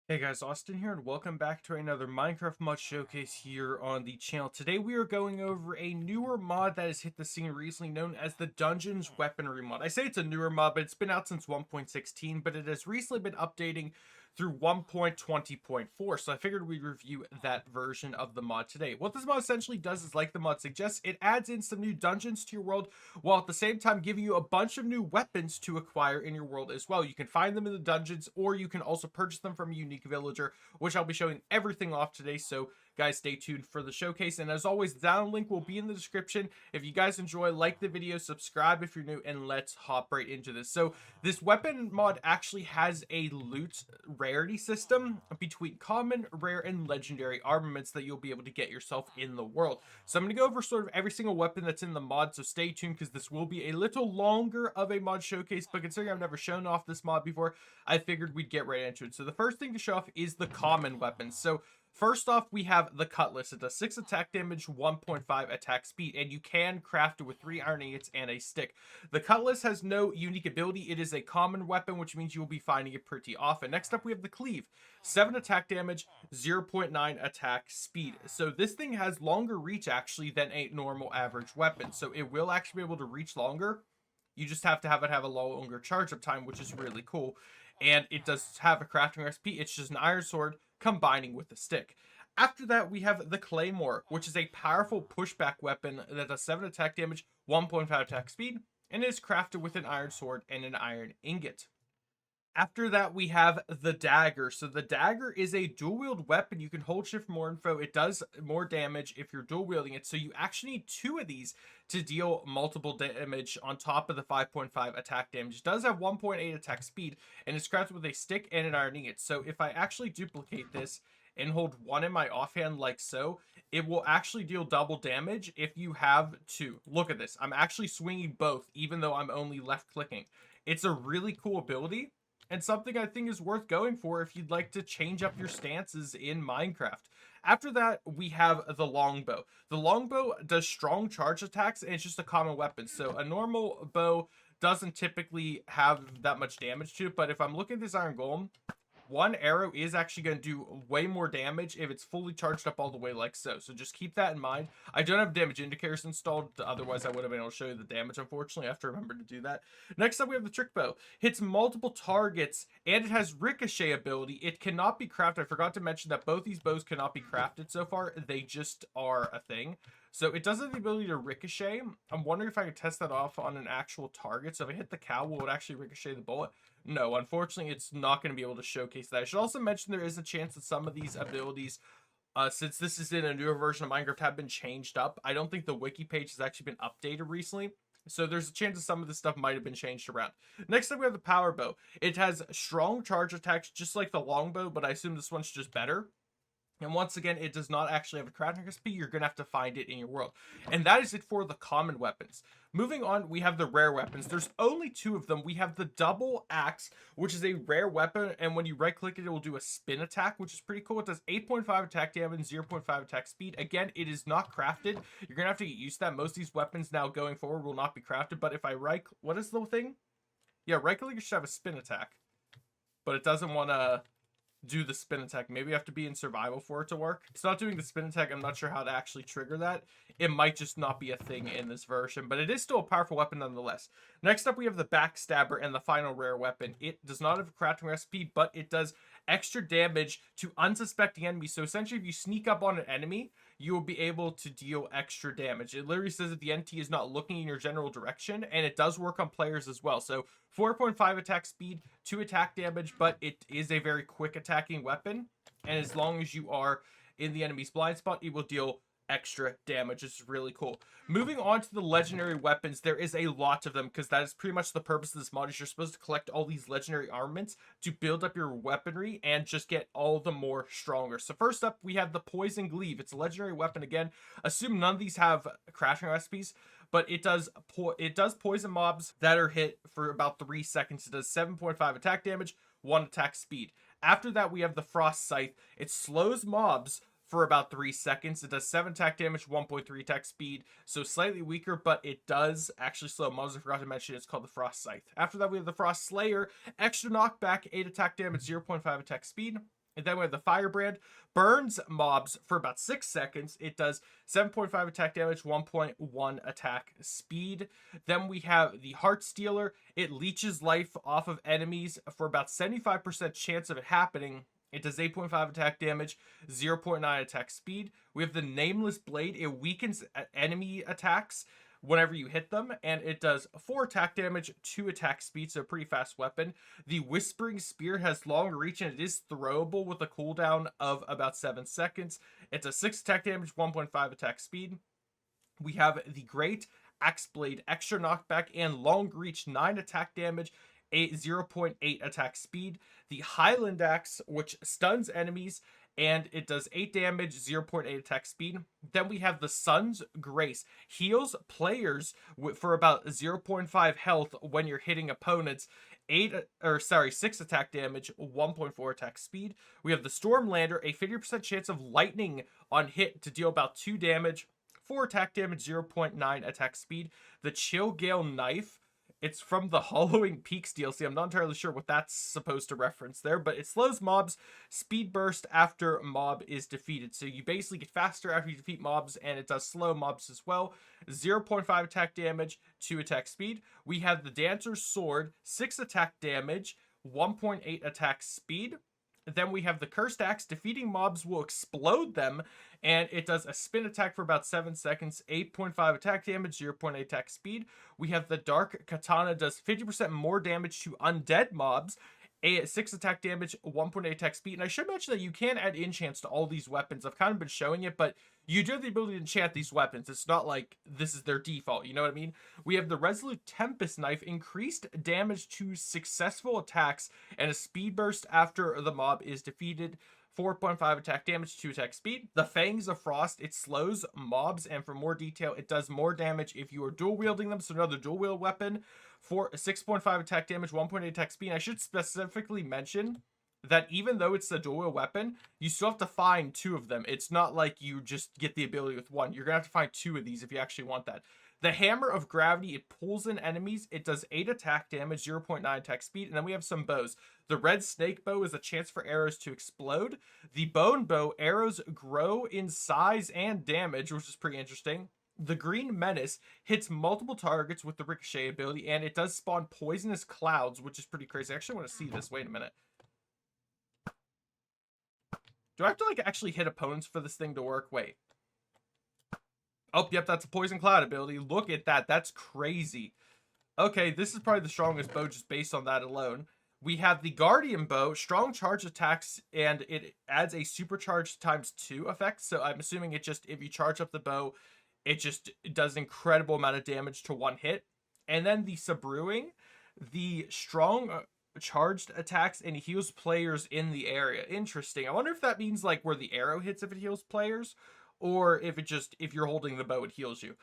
Hey guys, Austin here, and welcome back to another Minecraft mod showcase here on the channel. Today we are going over a newer mod that has hit the scene recently, known as the Dungeons Weaponry mod. I say it's a newer mod, but it's been out since 1.16, but it has recently been updating through 1.20.4, so I figured we'd review that version of the mod today. What this mod essentially does is, like the mod suggests, it adds in some new dungeons to your world, while at the same time giving you a bunch of new weapons to acquire in your world as well. You can find them in the dungeons, or you can also purchase them from a unique villager, which I'll be showing everything off today. So guys, stay tuned for the showcase, and as always, the download link will be in the description. If you guys enjoy, like the video, subscribe if you're new, and let's hop right into this. So this weapon mod actually has a loot rarity system between common, rare, and legendary armaments that you'll be able to get yourself in the world. So I'm going to go over sort of every single weapon that's in the mod, so stay tuned because this will be a little longer of a mod showcase, but considering I've never shown off this mod before, I figured we'd get right into it. So the first thing to show off is the common weapons. So first off, we have the Cutlass. It does 6 attack damage, 1.5 attack speed, and you can craft it with 3 iron ingots and a stick. The Cutlass has no unique ability. It is a common weapon, which means you will be finding it pretty often. Next up, we have the Cleave. 7 attack damage, 0.9 attack speed. So this thing has longer reach, actually, than a normal average weapon. So it will actually be able to reach longer. You just have to have it have a longer charge up time, which is really cool. And it does have a crafting recipe. It's just an iron sword combining with a stick. After that, we have the Claymore, which is a powerful pushback weapon that does 7 attack damage, 1.5 attack speed, and is crafted with an iron sword and an iron ingot. After that, we have the Dagger. So the Dagger is a dual wield weapon. You can hold shift for more info. It does more damage if you're dual wielding it. So you actually need 2 of these to deal multiple damage on top of the 5.5 attack damage. It does have 1.8 attack speed, and it's crafted with a stick and an iron ingot. So if I actually duplicate this and hold 1 in my offhand like so, it will actually deal double damage if you have 2. Look at this. I'm actually swinging both, even though I'm only left clicking. It's a really cool ability, and something I think is worth going for if you'd like to change up your stances in Minecraft. After that, we have the longbow. The longbow does strong charge attacks, and it's just a common weapon. So a normal bow doesn't typically have that much damage to it, but if I'm looking at this iron golem, 1 arrow is actually going to do way more damage if it's fully charged up all the way like so. So just keep that in mind. I don't have damage indicators installed, otherwise I would have been able to show you the damage. Unfortunately, I have to remember to do that. Next up, we have the trick bow. Hits multiple targets, and it has ricochet ability. It cannot be crafted. I forgot to mention that both these bows cannot be crafted so far. They just are a thing. So it does have the ability to ricochet. I'm wondering if I could test that off on an actual target. So if I hit the cow, will it actually ricochet the bullet? No, unfortunately, it's not going to be able to showcase that. I should also mention there is a chance that some of these abilities, since this is in a newer version of Minecraft, have been changed up. I don't think the wiki page has actually been updated recently, so there's a chance that some of this stuff might have been changed around. Next up, we have the power bow. It has strong charge attacks, just like the longbow, but I assume this one's just better. And once again, it does not actually have a crafting recipe. You're going to have to find it in your world. And that is it for the common weapons. Moving on, we have the rare weapons. There's only 2 of them. We have the double axe, which is a rare weapon. And when you right click it, it will do a spin attack, which is pretty cool. It does 8.5 attack damage, 0.5 attack speed. Again, it is not crafted. You're going to have to get used to that. Most of these weapons now going forward will not be crafted. But if I what is the thing? Yeah, right click, you should have a spin attack. But it doesn't want to do the spin attack. Maybe you have to be in survival for it to work. It's not doing the spin attack. I'm not sure how to actually trigger that. It might just not be a thing in this version, but it is still a powerful weapon nonetheless. Next up, we have the backstabber and the final rare weapon. It does not have a crafting recipe, but it does extra damage to unsuspecting enemies. So essentially, if you sneak up on an enemy, you will be able to deal extra damage. It literally says that the NT is not looking in your general direction, and it does work on players as well. So 4.5 attack speed, 2 attack damage, but it is a very quick attacking weapon. And as long as you are in the enemy's blind spot, it will deal extra damage. It's really cool. Moving on to the legendary weapons, there is a lot of them because that is pretty much the purpose of this mod. Is you're supposed to collect all these legendary armaments to build up your weaponry and just get all the more stronger. So first up, we have the Poison Glaive. It's a legendary weapon again. Assume none of these have crafting recipes, but it does poison mobs that are hit for about 3 seconds. It does 7.5 attack damage, 1 attack speed. After that, we have the Frost Scythe. It slows mobs for about 3 seconds. It does 7 attack damage, 1.3 attack speed, so slightly weaker, but it does actually slow mobs. I forgot to mention it's called the Frost Scythe. After that, we have the Frost Slayer. Extra knockback, 8 attack damage, 0.5 attack speed. And then we have the Firebrand, burns mobs for about 6 seconds. It does 7.5 attack damage, 1.1 attack speed. Then we have the Heartstealer. It leeches life off of enemies for about 75% chance of it happening. It does 8.5 attack damage, 0.9 attack speed. We have the Nameless Blade. It weakens enemy attacks whenever you hit them, and it does 4 attack damage, 2 attack speed, so a pretty fast weapon. The Whispering Spear has long reach, and it is throwable with a cooldown of about 7 seconds. It does 6 attack damage, 1.5 attack speed. We have the Great Axe Blade, extra knockback and long reach, 9 attack damage, 0.8 attack speed. The Highland Axe, which stuns enemies, and it does 8 damage, 0.8 attack speed. Then we have the Sun's Grace, heals players for about 0.5 health when you're hitting opponents. 6 attack damage, 1.4 attack speed. We have the Stormlander, a 50% chance of lightning on hit to deal about 2 damage, 4 attack damage, 0.9 attack speed. The Chillgale Knife, it's from the Hollowing Peaks DLC. I'm not entirely sure what that's supposed to reference there, but it slows mobs speed burst after mob is defeated. So you basically get faster after you defeat mobs, and it does slow mobs as well. 0.5 attack damage, 2 attack speed. We have the Dancer's Sword, 6 attack damage, 1.8 attack speed. Then we have the Cursed Axe. Defeating mobs will explode them, and it does a spin attack for about 7 seconds, 8.5 attack damage, 0.8 attack speed. We have the Dark Katana, does 50% more damage to undead mobs, 6 attack damage, 1.8 attack speed. And I should mention that you can add enchants to all these weapons. I've kind of been showing it, but you do have the ability to enchant these weapons. It's not like this is their default, you know what I mean? We have the Resolute Tempest Knife, increased damage to successful attacks and a speed burst after the mob is defeated. 4.5 attack damage, 2 attack speed. The Fangs of Frost, it slows mobs, and for more detail, it does more damage if you are dual wielding them, so another dual wield weapon. For 6.5 attack damage, 1.8 attack speed. I should specifically mention that even though it's a dual wield weapon, you still have to find 2 of them. It's not like you just get the ability with 1. You're gonna have to find 2 of these if you actually want that. The Hammer of Gravity, it pulls in enemies. It does 8 attack damage, 0.9 attack speed. And then we have some bows. The Red Snake Bow is a chance for arrows to explode. The Bone Bow, arrows grow in size and damage, which is pretty interesting. The Green Menace hits multiple targets with the Ricochet ability, and it does spawn poisonous clouds, which is pretty crazy. I actually want to see this. Wait a minute. Do I have to, like, actually hit opponents for this thing to work? Wait. Oh, yep, that's a Poison Cloud ability. Look at that. That's crazy. Okay, this is probably the strongest bow just based on that alone. We have the Guardian Bow, strong charge attacks, and it adds a supercharged ×2 effect. So I'm assuming it just, if you charge up the bow, it does an incredible amount of damage to one hit. And then the Subruing, the strong charged attacks and heals players in the area. Interesting. I wonder if that means like where the arrow hits if it heals players, or if it just, if you're holding the bow, it heals you.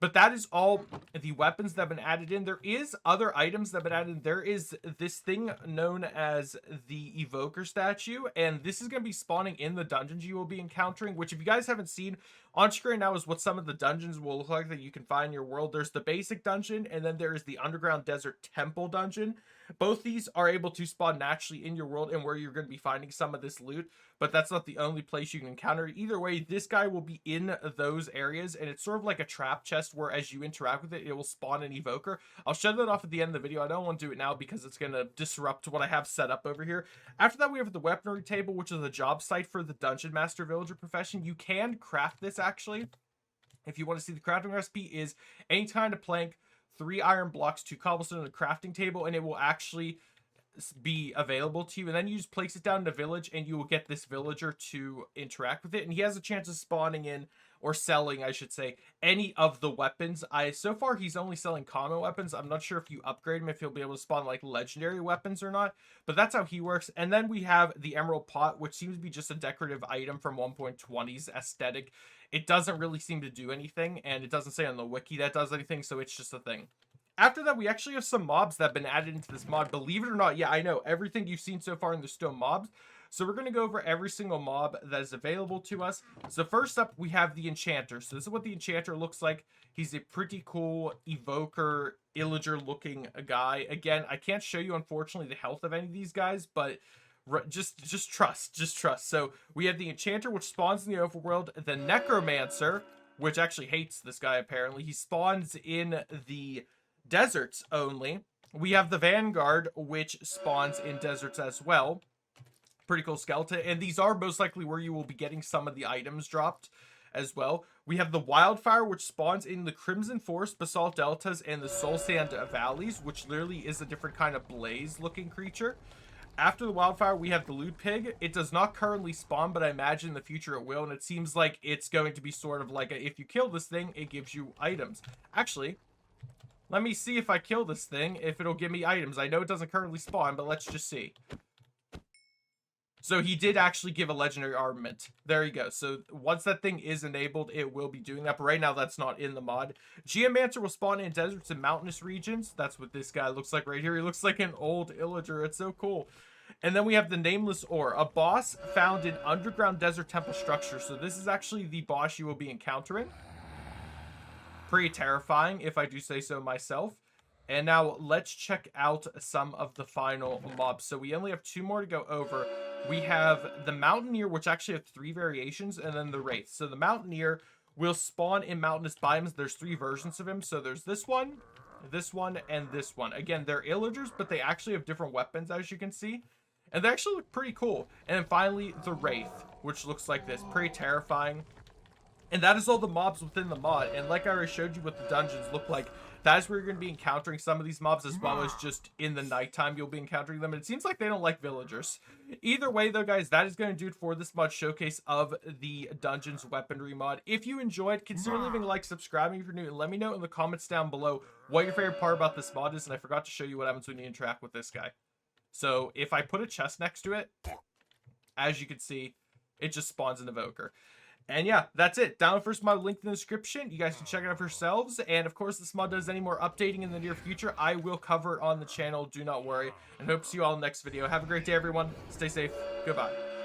But that is all the weapons that have been added in. There is other items that have been added in. There is this thing known as the Evoker statue, and this is going to be spawning in the dungeons you will be encountering, which if you guys haven't seen, on screen now is what some of the dungeons will look like that you can find in your world. There's the basic dungeon, and then there is the Underground Desert Temple dungeon. Both these are able to spawn naturally in your world and where you're going to be finding some of this loot, but that's not the only place you can encounter it. Either way, this guy will be in those areas, and it's sort of like a trap chest where as you interact with it, it will spawn an evoker. I'll show that off at the end of the video. I don't want to do it now because it's going to disrupt what I have set up over here. After that, we have the weaponry table, which is a job site for the Dungeon Master Villager profession. You can craft this actually. If you want to see the crafting recipe, is any kind of plank, 3 iron blocks, 2 cobblestone, and a crafting table, and it will actually be available to you. And then you just place it down in a village, and you will get this villager to interact with it. And he has a chance of spawning in, or selling, I should say, any of the weapons. So far, he's only selling common weapons. I'm not sure if you upgrade him, if he'll be able to spawn like legendary weapons or not, but that's how he works. And then we have the Emerald Pot, which seems to be just a decorative item from 1.20's aesthetic. It doesn't really seem to do anything, and it doesn't say on the wiki that does anything, so it's just a thing. After that, we actually have some mobs that have been added into this mod. Believe it or not, yeah, I know, everything you've seen so far in the still mobs. So we're going to go over every single mob that is available to us. So first up, we have the Enchanter. So this is what the Enchanter looks like. He's a pretty cool evoker, illager looking guy. Again, I can't show you, unfortunately, the health of any of these guys, but Just trust. So we have the Enchanter, which spawns in the overworld. The Necromancer, which actually hates this guy, apparently. He spawns in the deserts only. We have the Vanguard, which spawns in deserts as well. Pretty cool skeleton. And these are most likely where you will be getting some of the items dropped as well. We have the Wildfire, which spawns in the Crimson Forest, Basalt Deltas, and the Soul Sand Valleys, which literally is a different kind of blaze-looking creature. After the Wildfire, we have the Loot Pig. It does not currently spawn, but I imagine in the future it will, and it seems like it's going to be sort of like if you kill this thing, it gives you items. Actually, let me see if I kill this thing, if it'll give me items. I know it doesn't currently spawn, but let's just see. So he did actually give a legendary armament. There you go. So once that thing is enabled, it will be doing that. But right now, that's not in the mod. Geomancer will spawn in deserts and mountainous regions. That's what this guy looks like right here. He looks like an old illager. It's so cool. And then we have the Nameless Ore, a boss found in underground desert temple structure. So this is actually the boss you will be encountering. Pretty terrifying, if I do say so myself. And now let's check out some of the final mobs. So we only have 2 more to go over. We have the Mountaineer, which actually have 3 variations, and then the Wraith. So the Mountaineer will spawn in mountainous biomes. There's 3 versions of him. So there's this one, and this one. Again, they're illagers, but they actually have different weapons, as you can see. And they actually look pretty cool. And then finally, the Wraith, which looks like this. Pretty terrifying. And that is all the mobs within the mod. And like I already showed you what the dungeons look like, that is where you're going to be encountering some of these mobs, as well as just in the nighttime you'll be encountering them. And it seems like they don't like villagers. Either way, though, guys, that is going to do it for this mod showcase of the Dungeons Weaponry mod. If you enjoyed, consider leaving a like, subscribing if you're new, and let me know in the comments down below what your favorite part about this mod is. And I forgot to show you what happens when you interact with this guy. So if I put a chest next to it, as you can see, it just spawns an Evoker. And yeah, that's it. Download first mod linked in the description. You guys can check it out for yourselves. And of course, this mod does any more updating in the near future, I will cover it on the channel. Do not worry. And hope to see you all in the next video. Have a great day, everyone. Stay safe. Goodbye.